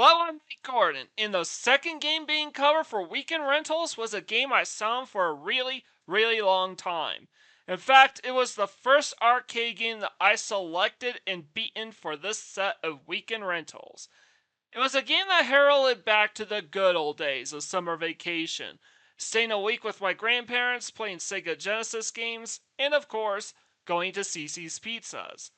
Hello, I'm Mike Gordon, and the second game being covered for weekend rentals was a game I sound for a really long time. In fact, it was the first arcade game that I selected and beaten for this set of weekend rentals. It was a game that heralded back to the good old days of summer vacation, staying a week with my grandparents, playing Sega Genesis games, and of course, going to Cici's Pizzas.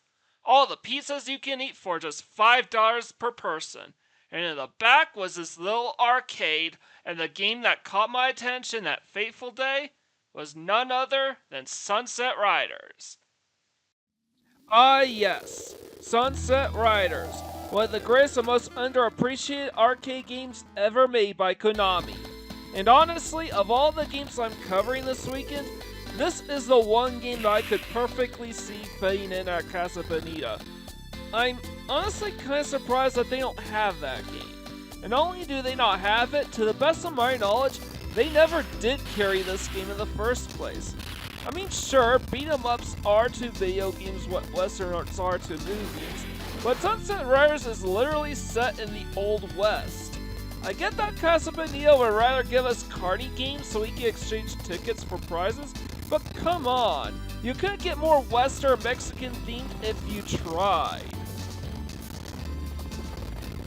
All the pizzas you can eat for just $5 per person. And in the back was this little arcade, and the game that caught my attention that fateful day was none other than Sunset Riders. Ah, yes, Sunset Riders, one of the greatest and most underappreciated arcade games ever made by Konami. And honestly, of all the games I'm covering this weekend, this is the one game that I could perfectly see fitting in at Casa Bonita. I'm honestly kind of surprised that they don't have that game. And not only do they not have it, to the best of my knowledge, they never did carry this game in the first place. I mean, sure, beat 'em ups are to video games what Western arts are to movies, but Sunset Riders is literally set in the Old West. I get that Casa Bonita would rather give us carny games so we can exchange tickets for prizes, but come on, you couldn't get more Western Mexican themed if you tried.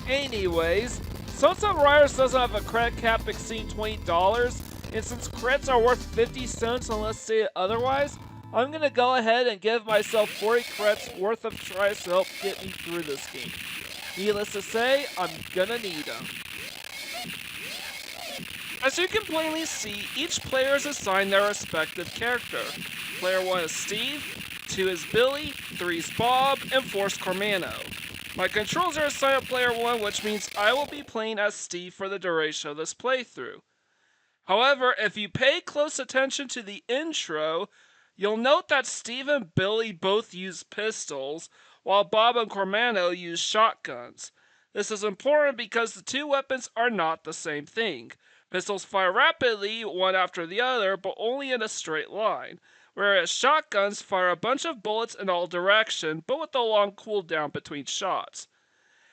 Anyways, Sunset Riders doesn't have a credit cap exceeding $20, and since credits are worth 50 cents unless stated otherwise, I'm gonna go ahead and give myself 40 credits worth of tries to help get me through this game. Needless to say, I'm gonna need them. As you can plainly see, each player is assigned their respective character. Player 1 is Steve, 2 is Billy, 3 is Bob, and 4 is Cormano. My controls are assigned to player 1, which means I will be playing as Steve for the duration of this playthrough. However, if you pay close attention to the intro, you'll note that Steve and Billy both use pistols, while Bob and Cormano use shotguns. This is important because the two weapons are not the same thing. Pistols fire rapidly, one after the other, but only in a straight line, whereas shotguns fire a bunch of bullets in all directions, but with a long cooldown between shots.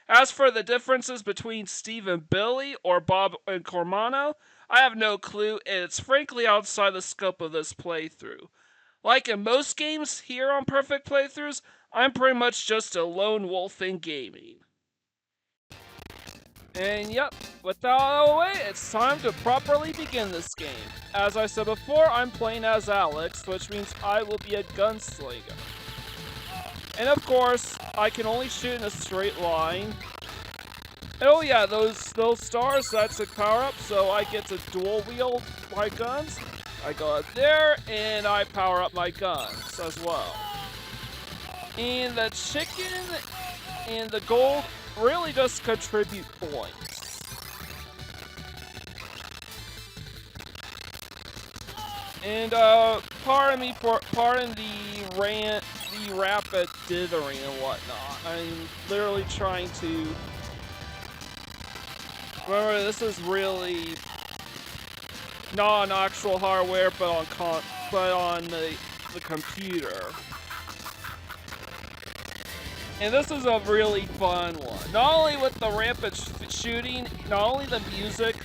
As for the differences between Steve and Billy, or Bob and Cormano, I have no clue, and it's frankly outside the scope of this playthrough. Like in most games here on Perfect Playthroughs, I'm pretty much just a lone wolf in gaming. And yep, with that out of the way, it's time to properly begin this game. As I said before, I'm playing as Alex, which means I will be a gunslinger. And of course, I can only shoot in a straight line. And oh yeah, those stars, that's a power up, so I get to dual wield my guns. I go up there, and I power up my guns as well. And the chicken and the gold really just contribute points. And pardon the rapid dithering and whatnot. I'm literally trying to remember this is really not on actual hardware, but on the computer. And this is a really fun one. Not only with the rampant shooting, not only the music,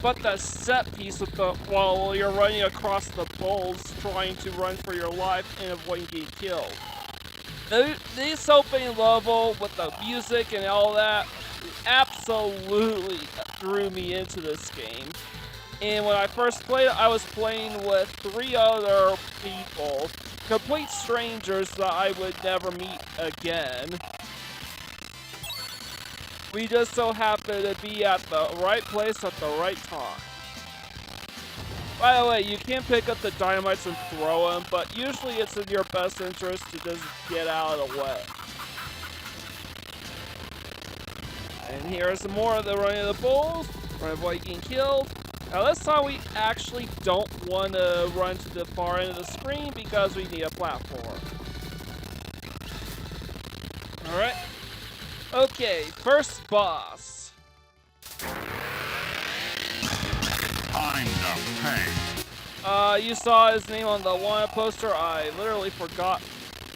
but the set piece with while you're running across the bowls, trying to run for your life and avoid getting killed. This opening level with the music and all that absolutely threw me into this game. And when I first played it, I was playing with 3 other people, complete strangers that I would never meet again. We just so happened to be at the right place at the right time. By the way, you can pick up the dynamites and throw them, but usually it's in your best interest to just get out of the way. And here's some more of the running of the bulls, running avoid getting killed. Now this time we actually don't want to run to the far end of the screen because we need a platform. Alright. Okay, first boss. Time to pay. You saw his name on the one poster. I literally forgot.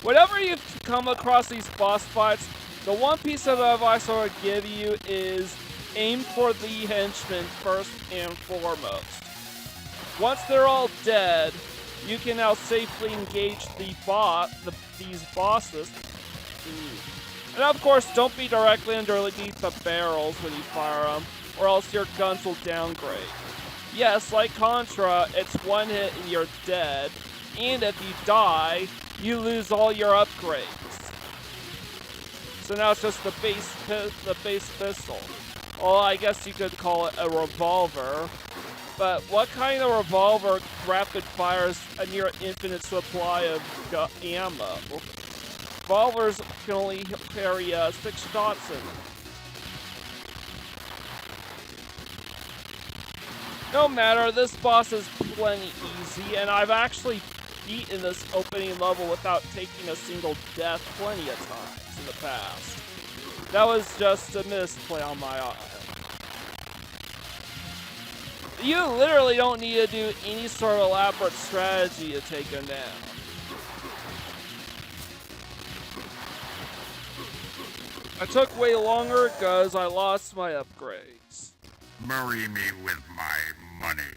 Whenever you come across these boss fights, the one piece of advice I would give you is aim for the henchmen first and foremost. Once they're all dead, you can now safely engage these bosses. And of course, don't be directly underneath the barrels when you fire them, or else your guns will downgrade. Yes, like Contra, it's one hit and you're dead, and if you die, you lose all your upgrades. So now it's just the base pistol. Well, I guess you could call it a revolver. But what kind of revolver rapid fires a near infinite supply of ammo? Revolvers can only carry 6 shots in them. No matter, this boss is plenty easy, and I've actually beaten this opening level without taking a single death plenty of times in the past. That was just a misplay on my end. You literally don't need to do any sort of elaborate strategy to take him down. I took way longer because I lost my upgrades. Marry me with my money.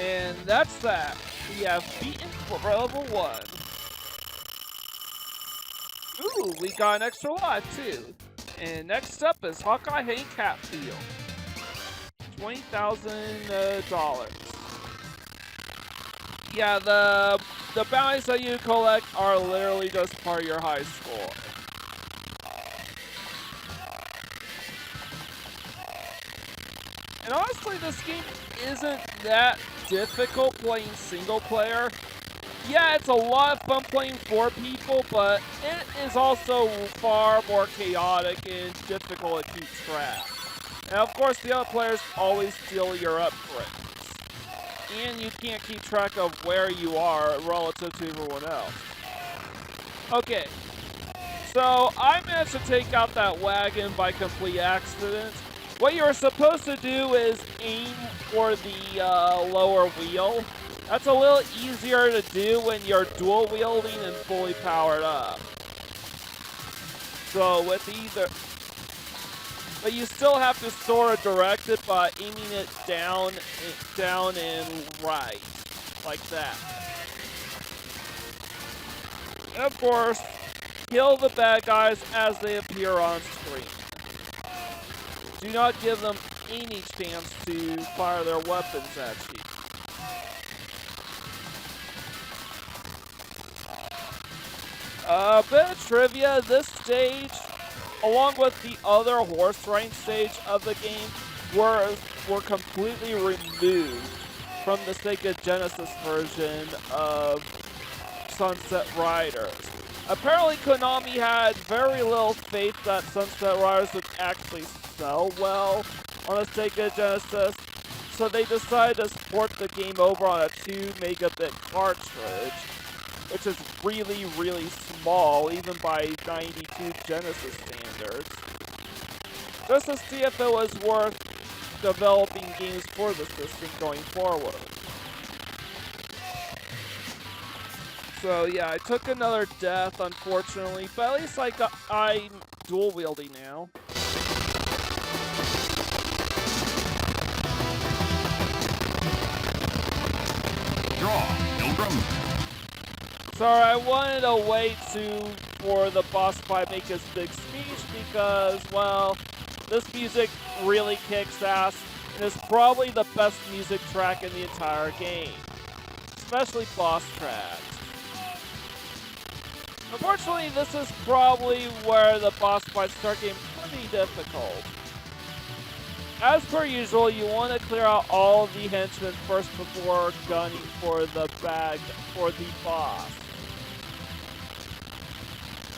And that's that. We have beaten for level 1. Ooh, we got an extra life too. And next up is Hawkeye Hank Hatfield. $20,000. Yeah, the bounties that you collect are literally just part of your high score. And honestly, this game isn't that difficult playing single player. Yeah, it's a lot of fun playing 4 people, but it is also far more chaotic and difficult to keep track. And of course, the other players always steal your upgrades. And you can't keep track of where you are relative to everyone else. Okay, so I managed to take out that wagon by complete accident. What you're supposed to do is aim for the lower wheel. That's a little easier to do when you're dual wielding and fully powered up. So with either... But you still have to sort of direct it by aiming it down and right. Like that. And of course, kill the bad guys as they appear on screen. Do not give them any chance to fire their weapons at you. A bit of trivia, this stage, along with the other horse riding stage of the game, were completely removed from the Sega Genesis version of Sunset Riders. Apparently Konami had very little faith that Sunset Riders would actually sell well on a Sega Genesis, so they decided to port the game over on a 2 megabit cartridge, which is really, really small, even by 92 Genesis standards, just to see if it was worth developing games for the system going forward. So yeah, I took another death, unfortunately, but at least I'm dual wielding now. Draw, Pilgrim. Sorry, I wanted to wait for the boss fight to make his big speech because, well, this music really kicks ass and is probably the best music track in the entire game, especially boss tracks. Unfortunately, this is probably where the boss fights start getting pretty difficult. As per usual, you want to clear out all of the henchmen first before gunning for the boss.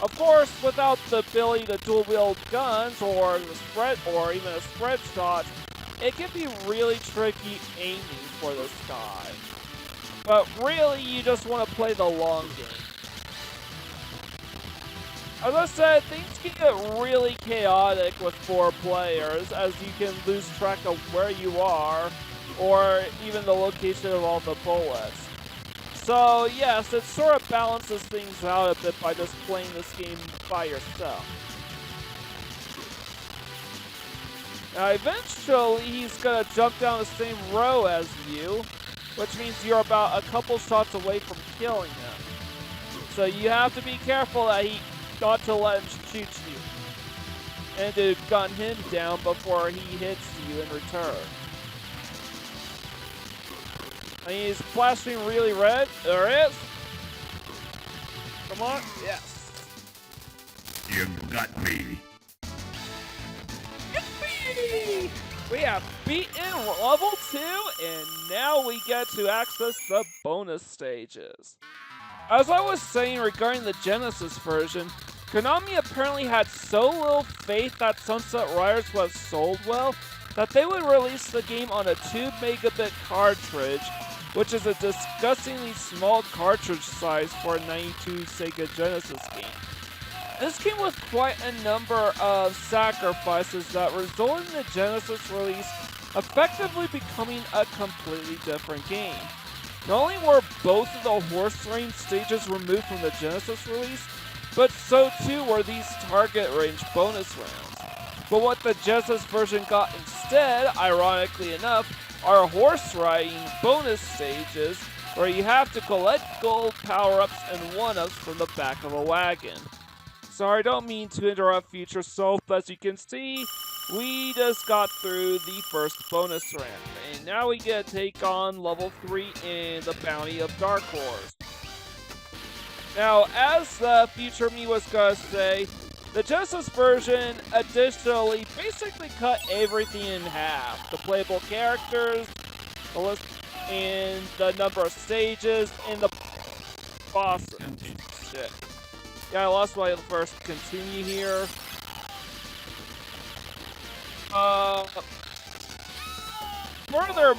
Of course, without the ability to dual wield guns or even a spread shot, it can be really tricky aiming for this guy. But really, you just want to play the long game. As I said, things can get really chaotic with 4 players, as you can lose track of where you are, or even the location of all the bullets. So yes, it sort of balances things out a bit by just playing this game by yourself. Eventually, he's gonna jump down the same row as you, which means you're about a couple shots away from killing him. So you have to be careful that not to let him shoot you, and to gun him down before he hits you in return. And he's flashing really red. There it is. Come on. Yes. You got me. Yippee! We have beaten level 2, and now we get to access the bonus stages. As I was saying regarding the Genesis version, Konami apparently had so little faith that Sunset Riders would have sold well that they would release the game on a 2 megabit cartridge, which is a disgustingly small cartridge size for a 92 Sega Genesis game. This came with quite a number of sacrifices that resulted in the Genesis release effectively becoming a completely different game. Not only were both of the horse range stages removed from the Genesis release, but so too were these target range bonus rounds. But what the Genesis version got instead, ironically enough, are horse riding bonus stages where you have to collect gold power-ups and 1-ups from the back of a wagon. Sorry, I don't mean to interrupt future self, but as you can see, we just got through the first bonus round, and now we get to take on level 3 in the Bounty of Dark Horse. Now, as the future me was gonna say, the Genesis version additionally basically cut everything in half. The playable characters, the list, and the number of stages, and the bosses. Shit. Yeah, I lost my first continue here. Further,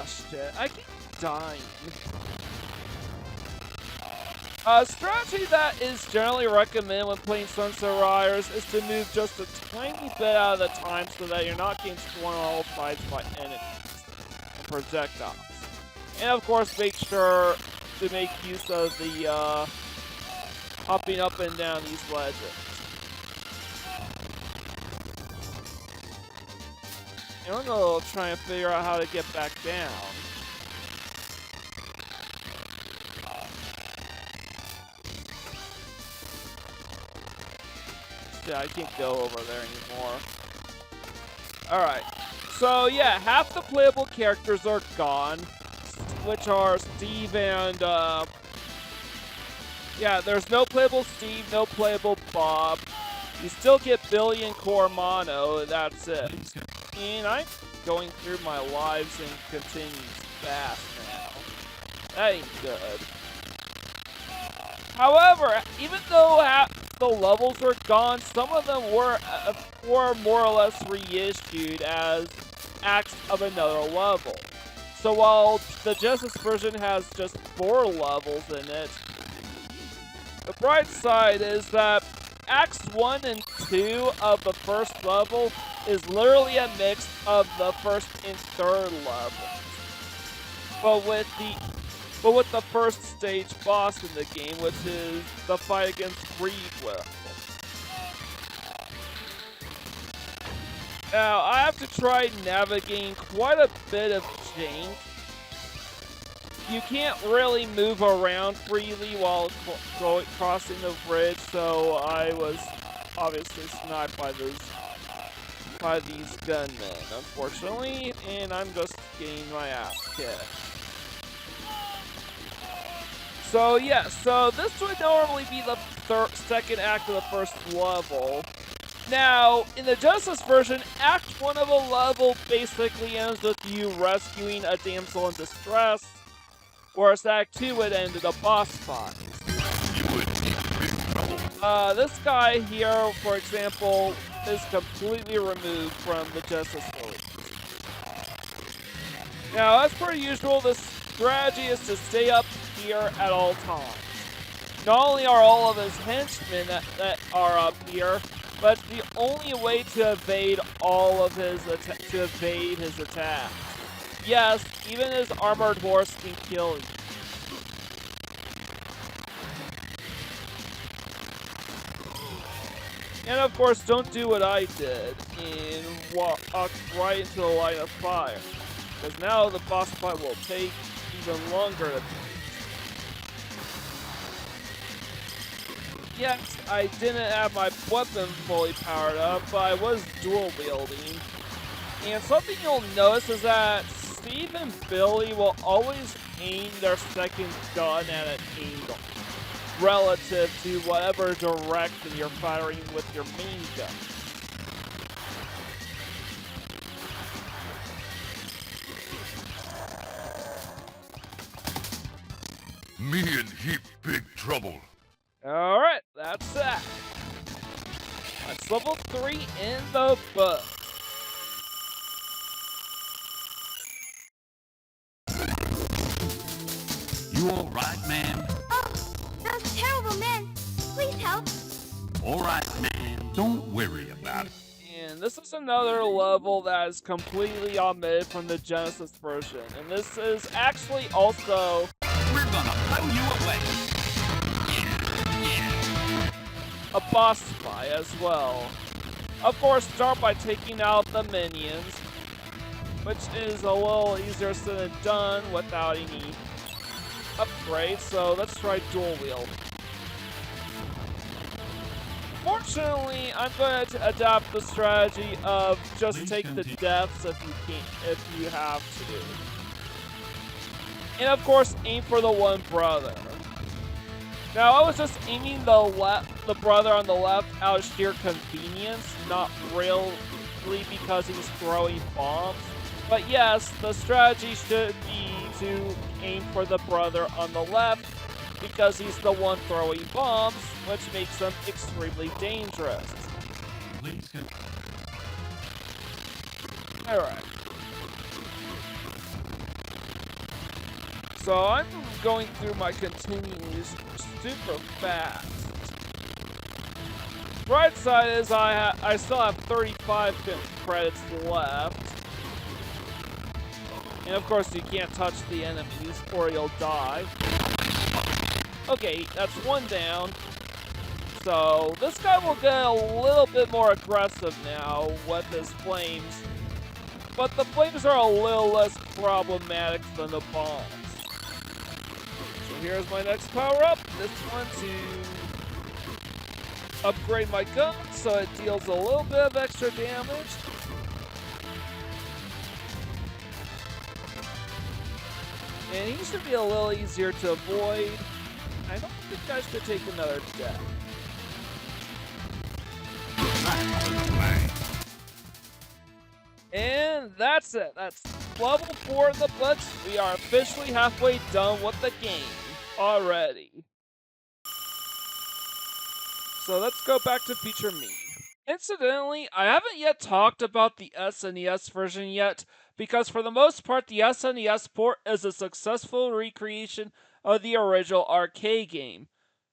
shit, I keep dying. A strategy that is generally recommended when playing Sunset Riders is to move just a tiny bit out of the time so that you're not getting thrown on all sides by enemies and projectiles. And of course, make sure to make use of the, hopping up and down these ledges. And I'm gonna try and figure out how to get back down. Yeah, I can't go over there anymore. Alright. So yeah, half the playable characters are gone, which are Steve and, yeah, there's no playable Steve, no playable Bob. You still get Billy and Cormano, that's it. And I'm going through my lives and continues fast now. That ain't good. However, even though half the levels were gone, some of them were more or less reissued as acts of another level. So while the Genesis version has just 4 levels in it, the bright side is that Acts 1 and 2 of the first level is literally a mix of the first and third levels. But with the first stage boss in the game, which is the fight against Freedwill. Now, I have to try navigating quite a bit of jank. You can't really move around freely while crossing the bridge, so I was obviously sniped by these gunmen, unfortunately, and I'm just getting my ass kicked. So yeah, so this would normally be the second act of the first level. Now, in the Genesis version, Act 1 of a level basically ends with you rescuing a damsel in distress, whereas Act 2 would end in a boss fight. This guy here, for example, is completely removed from the Genesis release. Now, as per usual, the strategy is to stay up here at all times. Not only are all of his henchmen that are up here, but the only way to evade all of his attacks. Yes, even his armored horse can kill you. And of course, don't do what I did and walk right into the line of fire, because now the boss fight will take even longer to beat. Yes, I didn't have my weapon fully powered up, but I was dual wielding. And something you'll notice is that Steve and Billy will always aim their second gun at an angle relative to whatever direction you're firing with your main gun. Me in heap big trouble. Alright, that's that. That's level 3 in the book. You alright, man? Oh, those terrible men. Please help. Alright, man. Don't worry about it. And this is another level that is completely omitted from the Genesis version. And this is actually also... We're gonna blow you away. a boss fight as well. Of course, start by taking out the minions, which is a little easier said than done without any upgrades, so let's try dual wield. Fortunately, I'm going to adapt the strategy of just take the deaths if you have to. And of course, aim for the one brother. Now, I was just aiming the brother on the left out of sheer convenience, not really because he's throwing bombs. But yes, the strategy should be to aim for the brother on the left because he's the one throwing bombs, which makes him extremely dangerous. Alright. So I'm going through my continues super fast. Right side is I still have 35 credits left. And of course you can't touch the enemies or you'll die. Okay, that's one down. So this guy will get a little bit more aggressive now with his flames. But the flames are a little less problematic than the bombs. So here's my next power up. This one to upgrade my gun so it deals a little bit of extra damage. And he should be a little easier to avoid. I don't think I should take another death. And that's it. That's level 4 in the books. We are officially halfway done with the game already. So let's go back to feature me. Incidentally, I haven't yet talked about the SNES version yet, because for the most part the SNES port is a successful recreation of the original arcade game.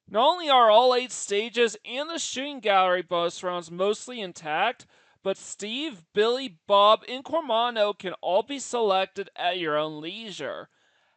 Not only are all 8 stages and the shooting gallery bonus rounds mostly intact, but Steve, Billy, Bob, and Cormano can all be selected at your own leisure.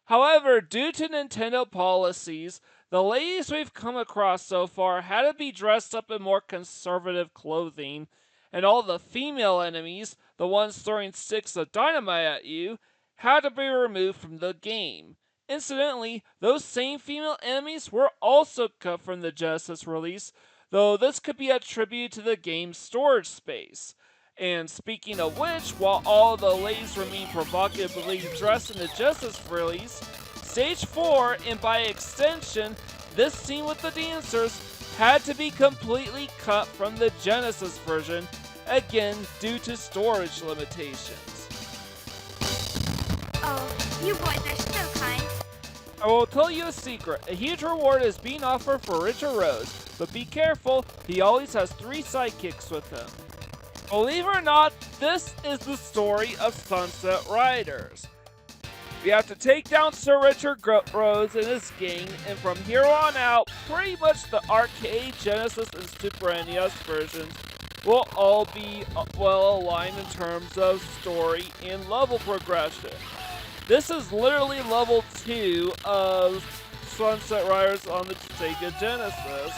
However, due to Nintendo policies, the ladies we've come across so far had to be dressed up in more conservative clothing, and all the female enemies, the ones throwing sticks of dynamite at you, had to be removed from the game. Incidentally, those same female enemies were also cut from the Genesis release, though this could be attributed to the game's storage space. And speaking of which, while all the ladies remain provocatively dressed in the Genesis release, Stage 4, and by extension, this scene with the dancers, had to be completely cut from the Genesis version, again due to storage limitations. Oh, you boys are so kind. I will tell you a secret. A huge reward is being offered for Richard Rose, but be careful, he always has 3 sidekicks with him. Believe it or not, this is the story of Sunset Riders. We have to take down Sir Richard Rose and his gang, and from here on out, pretty much the arcade, Genesis, and Super NES versions will all be well aligned in terms of story and level progression. This is literally level 2 of Sunset Riders on the Sega Genesis.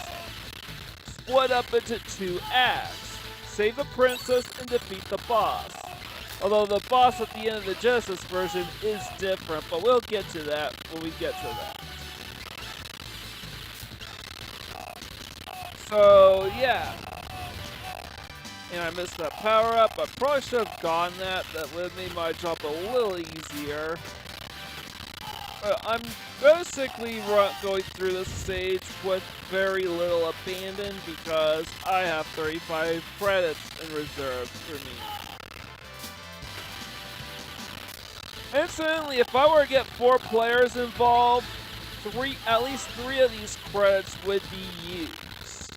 split up into 2 acts. Save the princess and defeat the boss. Although the boss at the end of the Genesis version is different, but we'll get to that when we get to that. So, yeah. And I missed that power up. I probably should have gotten that. That would have made my job a little easier. But I'm basically going through this stage with very little abandon because I have 35 credits in reserve for me. Incidentally, if I were to get 4 players involved, at least 3 of these credits would be used.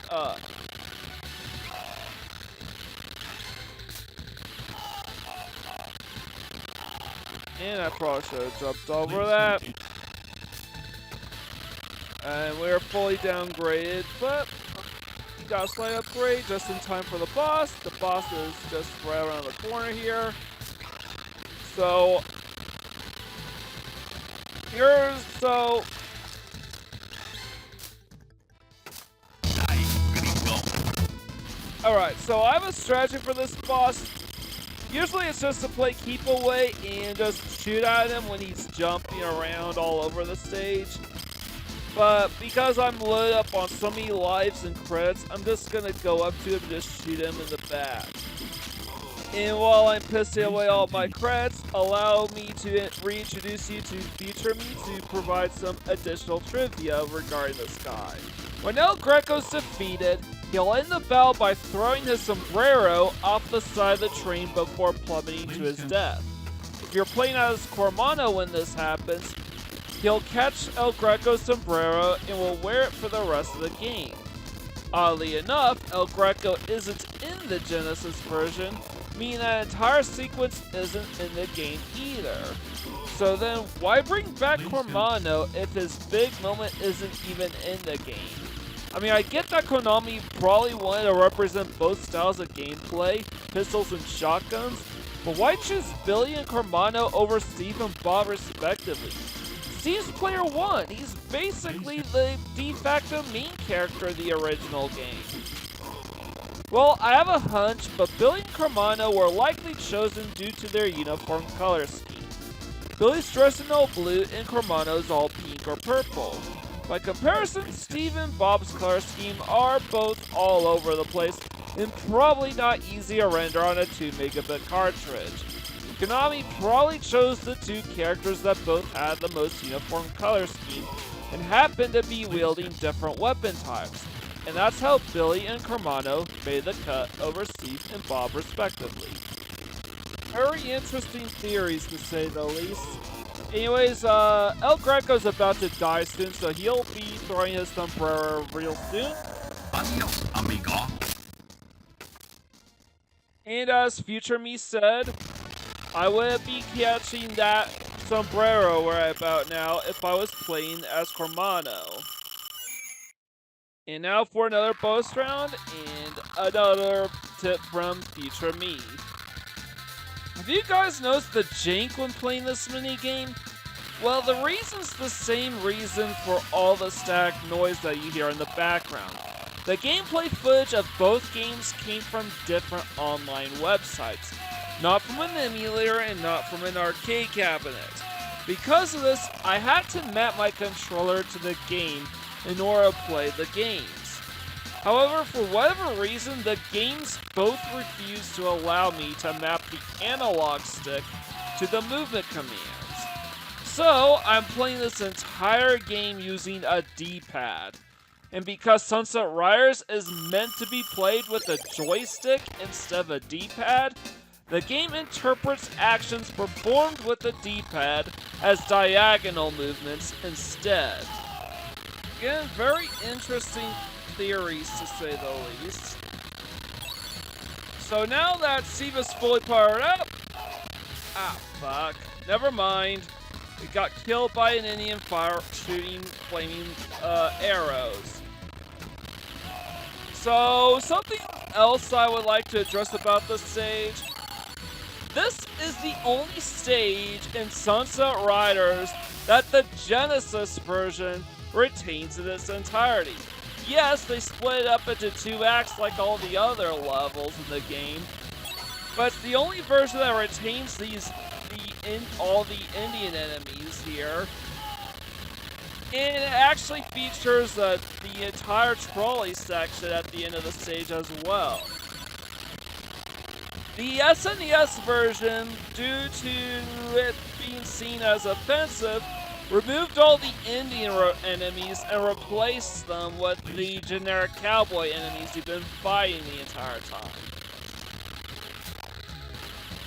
And I probably should have jumped over that. And we're fully downgraded, but we got a slight upgrade just in time for the boss. The boss is just right around the corner here. So, Alright, so I have a strategy for this boss. Usually it's just to play keep away and just shoot at him when he's jumping around all over the stage. But because I'm loaded up on so many lives and credits, I'm just gonna go up to him and just shoot him in the back. And while I'm pissing away all my credits, allow me to reintroduce you to future me to provide some additional trivia regarding this guy. When El Greco's defeated, he'll end the battle by throwing his sombrero off the side of the train before plummeting to his death. If you're playing as Cormano when this happens, he'll catch El Greco's sombrero and will wear it for the rest of the game. Oddly enough, El Greco isn't in the Genesis version, meaning that entire sequence isn't in the game either. So then, why bring back Cormano if his big moment isn't even in the game? I mean, I get that Konami probably wanted to represent both styles of gameplay, pistols and shotguns, but why choose Billy and Cormano over Steve and Bob respectively? Steve's player 1, he's basically the de facto main character of the original game. Well, I have a hunch, but Billy and Cormano were likely chosen due to their uniform color scheme. Billy's dressed in all blue and Cormano's all pink or purple. By comparison, Steve and Bob's color scheme are both all over the place and probably not easy to render on a 2 megabit cartridge. Konami probably chose the 2 characters that both had the most uniform color scheme and happened to be wielding different weapon types. And that's how Billy and Cormano made the cut over Steve and Bob respectively. Very interesting theories to say the least. Anyways, El Greco's about to die soon, so he'll be throwing his sombrero real soon. Adios, amigo. And as future me said, I would be catching that sombrero right about now if I was playing as Cormano. And now for another bonus round and another tip from future me. Have you guys noticed the jank when playing this minigame? Well, the reason's the same reason for all the static noise that you hear in the background. The gameplay footage of both games came from different online websites, not from an emulator and not from an arcade cabinet. Because of this, I had to map my controller to the game in order to play the games. However, for whatever reason, the games both refused to allow me to map the analog stick to the movement commands. So, I'm playing this entire game using a D-pad. And because Sunset Riders is meant to be played with a joystick instead of a D-pad, the game interprets actions performed with the D-pad as diagonal movements instead. Again, very interesting theories to say the least. So now that Steve is fully powered up, fuck, never mind. We got killed by an Indian fire shooting flaming arrows. So something else I would like to address about this stage. This is the only stage in Sunset Riders that the Genesis version retains in its entirety. yes, they split it up into 2 acts like all the other levels in the game, but it's the only version that retains all the Indian enemies here. And it actually features the entire trolley section at the end of the stage as well. The SNES version, due to it being seen as offensive, removed all the Indian enemies and replaced them with the generic cowboy enemies you've been fighting the entire time.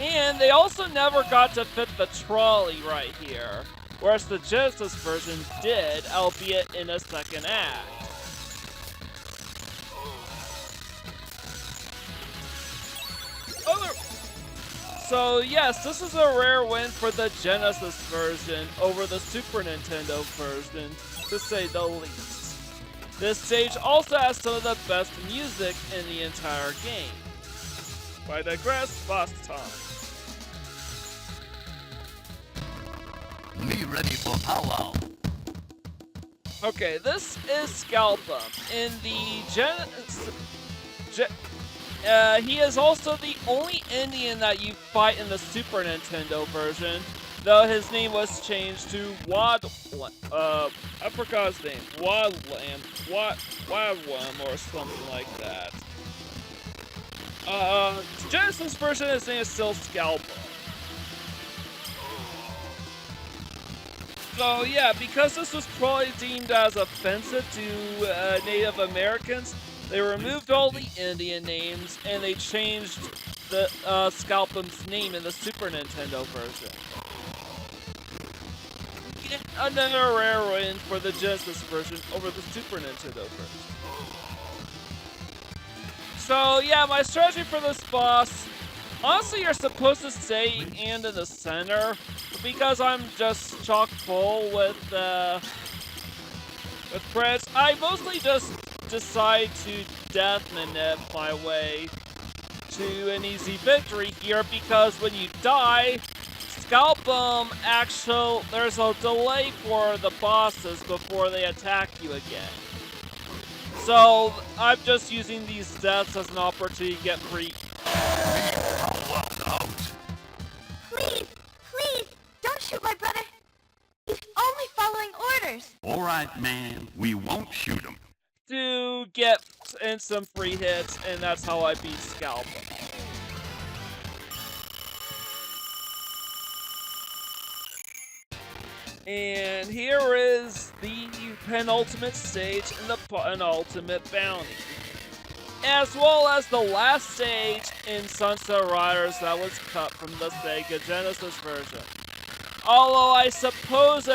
And they also never got to fit the trolley right here, whereas the Genesis version did, albeit in a second act. So yes, this is a rare win for the Genesis version over the Super Nintendo version, to say the least. This stage also has some of the best music in the entire game. I digress, boss time. Me ready for powwow. Okay, this is Scalpum. In the he is also the only Indian that you fight in the Super Nintendo version, though his name was changed to I forgot his name. Wadlam or something like that. Genesis version, his name is still Scalpum. So yeah, because this was probably deemed as offensive to Native Americans, they removed all the Indian names and they changed the Scalpum's name in the Super Nintendo version. Yet another rare win for the Genesis version over the Super Nintendo version. So yeah, my strategy for this boss, honestly, you're supposed to stay in the center, but because I'm just chock full with crits, I mostly just decide to death manip my way to an easy victory here, because when you die, Scalpum there's a delay for the bosses before they attack you again. So I'm just using these deaths as an opportunity to get free. Please, don't shoot my brother. He's only following orders. All right, man. We won't shoot him. To get in some free hits, and that's how I beat Scalpum. And here is the penultimate stage and the penultimate bounty, as well as the last stage in Sunset Riders that was cut from the Sega Genesis version. Although I suppose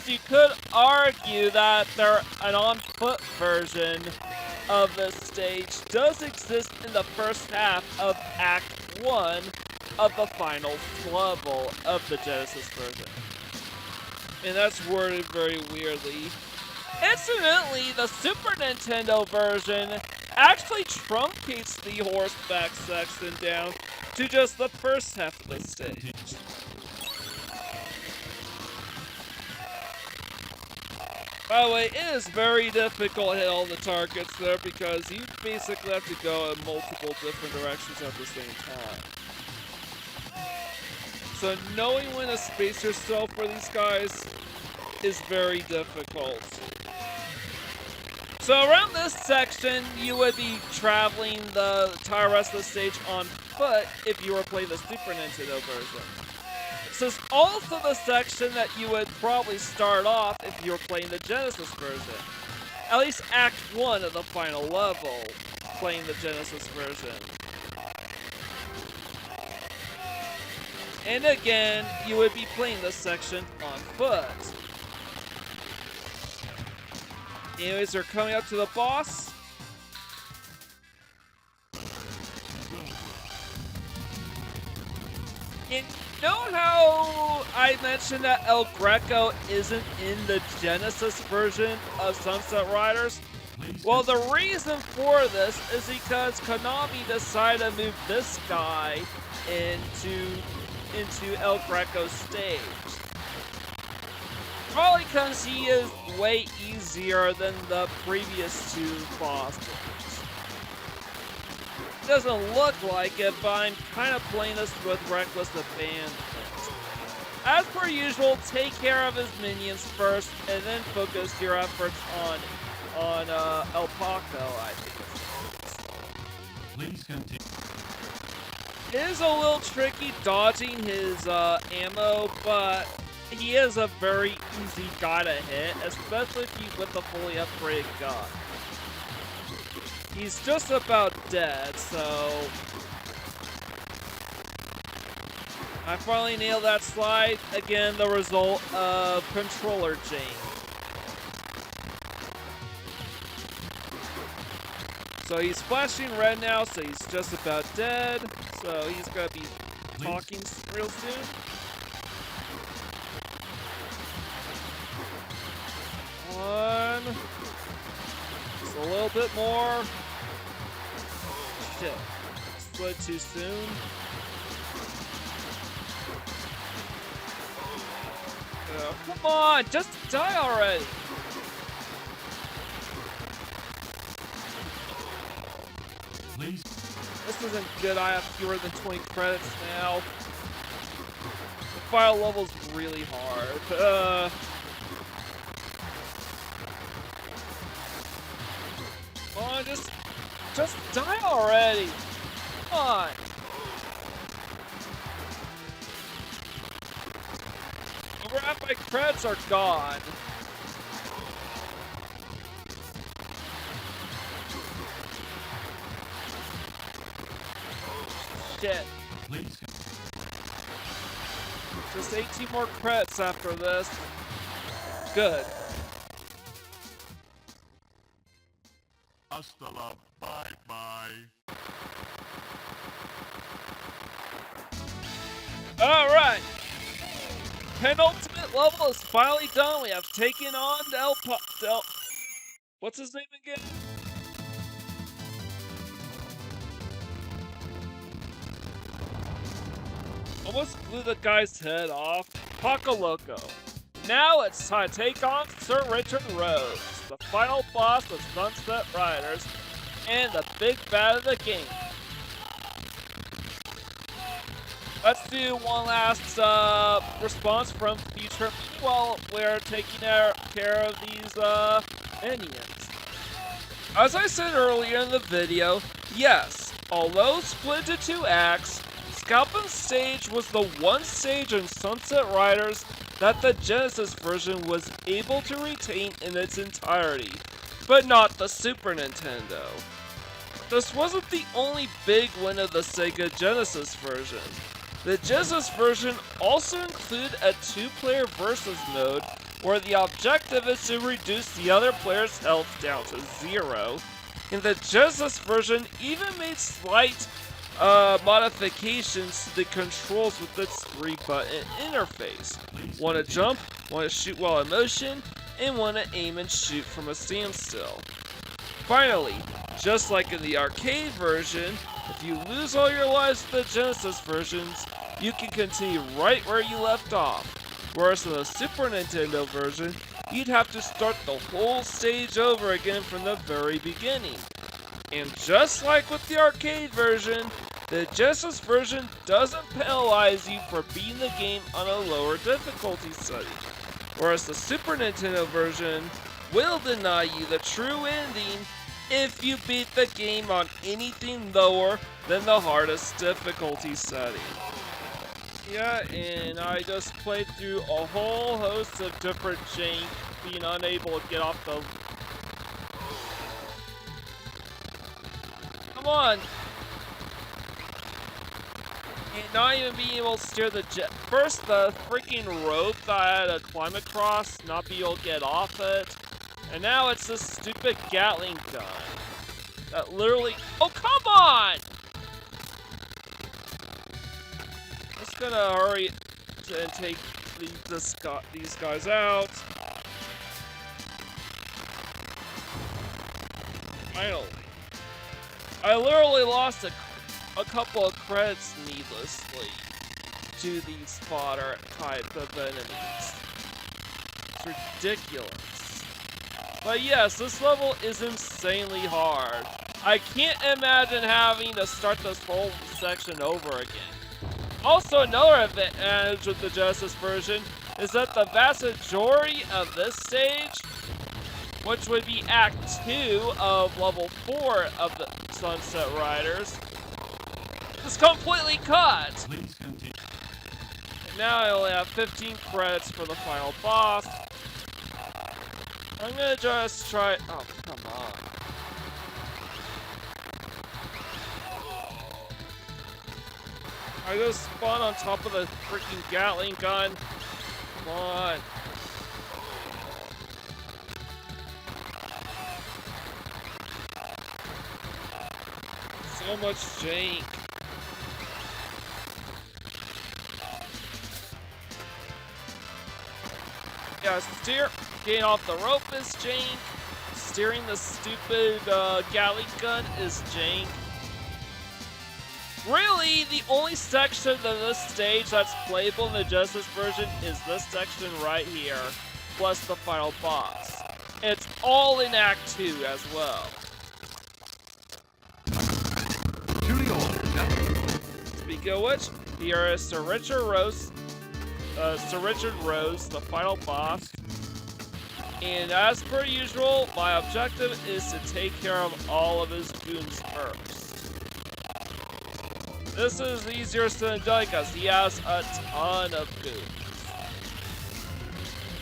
you could argue that an on-foot version of this stage does exist in the first half of Act 1 of the final level of the Genesis version. And that's worded very weirdly. Incidentally, the Super Nintendo version actually truncates the horseback section down to just the first half of the stage. By the way, it is very difficult to hit all the targets there because you basically have to go in multiple different directions at the same time. So knowing when to space yourself for these guys is very difficult. So around this section, you would be traveling the entire rest of the stage on foot if you were playing the Super Nintendo version. This is also the section that you would probably start off if you were playing the Genesis version. At least Act 1 of the final level, playing the Genesis version. And again, you would be playing this section on foot. Anyways, we're coming up to the boss. And you know how I mentioned that El Greco isn't in the Genesis version of Sunset Riders? Well, the reason for this is because Konami decided to move this guy into El Greco's stage. Probably because he is way easier than the previous two bosses. It doesn't look like it, but I'm kind of playing this with reckless abandon. As per usual, take care of his minions first, and then focus your efforts on El Paco, I think it's called. Please continue. It is a little tricky dodging his ammo, but he is a very easy guy to hit, especially if you with a fully upgraded gun. He's just about dead, so I finally nailed that slide. Again, the result of controller jank. So he's flashing red now, so he's just about dead. So he's gonna be talking real soon. One. Just a little bit more. Shit. Slid too soon. Oh, come on! Just die already! Please. This isn't good. I have fewer than 20 credits now. The final level's really hard. Come on, just die already. Come on. Over half my credits are gone. Shit. Please. Just 18 more credits after this. Good. Hasta la bye-bye. Alright. Penultimate level is finally done. We have taken on what's his name again? Almost blew the guy's head off. Paco Loco. Now it's time to take on Sir Richard Rhodes, the final boss of Sunset Riders, and the big bad of the game. Let's do one last response from Future while we're taking care of these minions. As I said earlier in the video, yes, although split into 2 acts, Scalpin' Stage was the one stage in Sunset Riders that the Genesis version was able to retain in its entirety, but not the Super Nintendo. This wasn't the only big win of the Sega Genesis version. The Genesis version also included a 2-player versus mode where the objective is to reduce the other player's health down to 0, and the Genesis version even made slight modifications to the controls with its 3-button interface. Want to jump, want to shoot while in motion, and want to aim and shoot from a standstill. Finally, just like in the arcade version, if you lose all your lives with the Genesis versions, you can continue right where you left off. Whereas in the Super Nintendo version, you'd have to start the whole stage over again from the very beginning. And just like with the arcade version, the Genesis version doesn't penalize you for beating the game on a lower difficulty setting, whereas the Super Nintendo version will deny you the true ending if you beat the game on anything lower than the hardest difficulty setting. Yeah, and I just played through a whole host of different jank, being unable to get off the... Come on! And not even being able to steer the jet. First, the freaking rope that I had to climb across, not be able to get off it. And now it's this stupid Gatling gun. That literally... Oh, come on! Just gonna hurry and take these guys out. Finally. I literally lost a couple of credits needlessly to these spotter type of enemies. It's ridiculous. But yes, this level is insanely hard. I can't imagine having to start this whole section over again. Also, another advantage with the Genesis version is that the vast majority of this stage, which would be Act 2 of Level 4 of the Sunset Riders, is completely cut! Please continue. Now I only have 15 credits for the final boss. I'm gonna just try. Oh, come on. I go spawn on top of the freaking Gatling gun. Come on. So much jank. Yeah, getting off the rope is jank. Steering the stupid Gatling gun is jank. Really, the only section of this stage that's playable in the Genesis version is this section right here, plus the final boss. It's all in Act 2 as well. To the order, Captain. Speaking of which, here is Sir Richard Rose, the final boss. And as per usual, my objective is to take care of all of his goons first. This is easier than done because he has a ton of goons.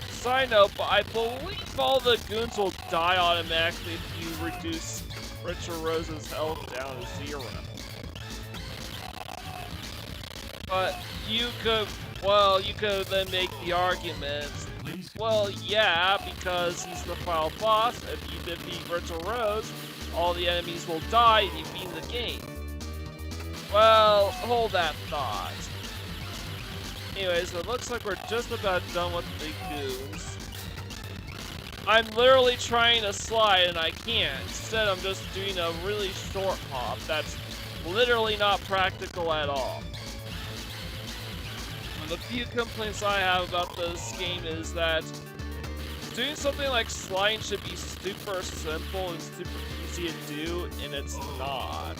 Side note, but I believe all the goons will die automatically if you reduce Richard Rose's health down to 0. But you could then make the argument, well, yeah, because he's the final boss, if you defeat Richard Rose, all the enemies will die and you beat the game. Well, hold that thought. Anyways, it looks like we're just about done with the goons. I'm literally trying to slide and I can't. Instead, I'm just doing a really short hop. That's literally not practical at all. The few complaints I have about this game is that doing something like sliding should be super simple and super easy to do, and it's not.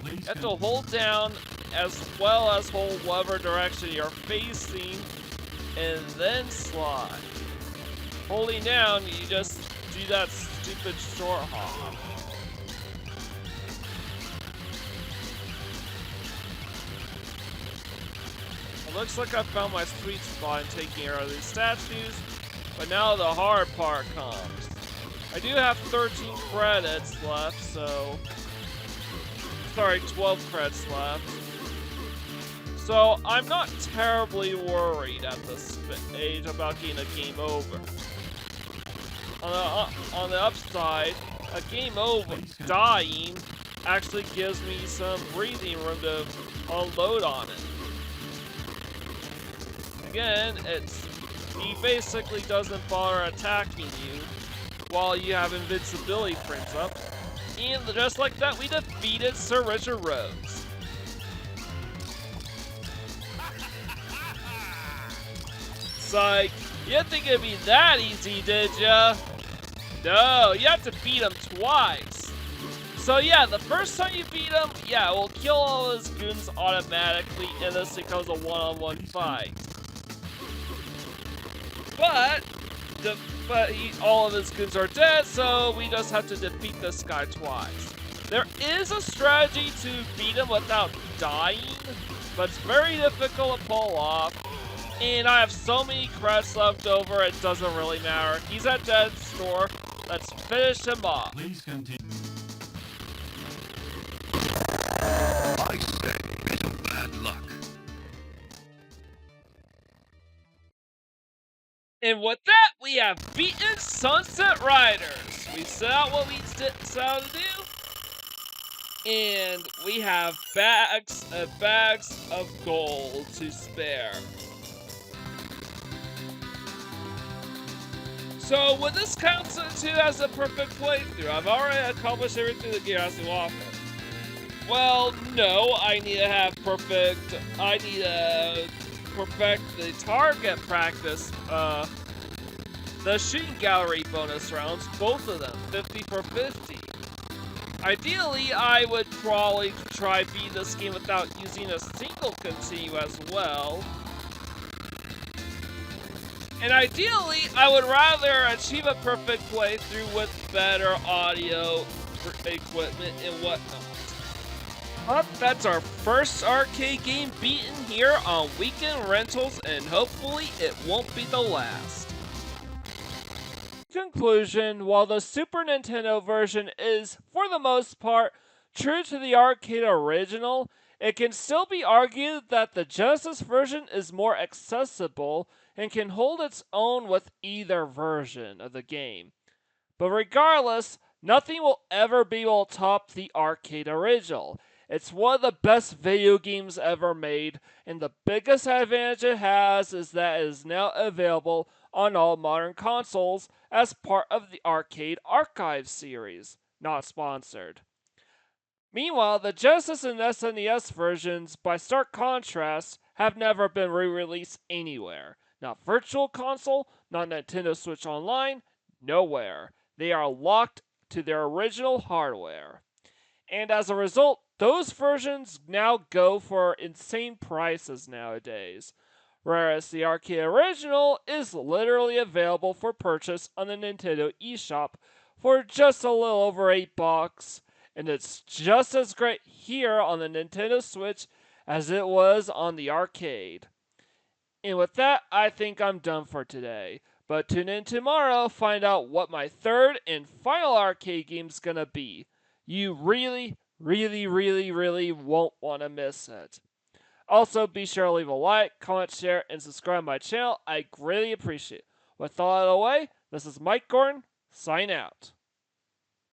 You have to hold down as well as hold whatever direction you're facing and then slide. Holding down, you just do that stupid short hop. It looks like I found my sweet spot in taking care of these statues, but now the hard part comes. I do have 13 credits left, so... Sorry, 12 credits left. So I'm not terribly worried at this stage about getting a game over. On the upside, a game over dying actually gives me some breathing room to unload on it. Again, he basically doesn't bother attacking you while you have invincibility frames up. And just like that, we defeated Sir Richard Rose. It's like, you didn't think it'd be that easy, did ya? No, you have to beat him twice. So yeah, the first time you beat him, yeah, we'll kill all his goons automatically, and this becomes a one-on-one fight. But all of his goons are dead, so we just have to defeat this guy twice. There is a strategy to beat him without dying, but it's very difficult to pull off. And I have so many credits left over, it doesn't really matter. He's at death's door. Let's finish him off. Please continue. I say, bit of bad luck. And with that, we have beaten Sunset Riders. We set out what we set out to do. And we have bags of gold to spare. So would this constitute as a perfect playthrough? I've already accomplished everything the game has to offer. Well, no, I need to perfect the target practice the shooting gallery bonus rounds, both of them, 50 for 50. Ideally, I would probably try beat this game without using a single continue as well. And ideally, I would rather achieve a perfect playthrough with better audio equipment and whatnot. But that's our first arcade game beaten here on Weekend Rentals, and hopefully it won't be the last. Conclusion, while the Super Nintendo version is, for the most part, true to the arcade original, it can still be argued that the Genesis version is more accessible and can hold its own with either version of the game. But regardless, nothing will ever be able to top the arcade original. It's one of the best video games ever made, and the biggest advantage it has is that it is now available on all modern consoles as part of the Arcade Archive series. Not sponsored. Meanwhile, the Genesis and SNES versions, by stark contrast, have never been re-released anywhere. Not Virtual Console, not Nintendo Switch Online, nowhere. They are locked to their original hardware. And as a result, those versions now go for insane prices nowadays. Whereas the arcade original is literally available for purchase on the Nintendo eShop for just a little over $8. And it's just as great here on the Nintendo Switch as it was on the arcade. And with that, I think I'm done for today. But tune in tomorrow, find out what my third and final arcade game's gonna be. You really won't want to miss it. Also, be sure to leave a like, comment, share, and subscribe to my channel. I greatly appreciate it. With all that away, this is Mike Gordon, sign out.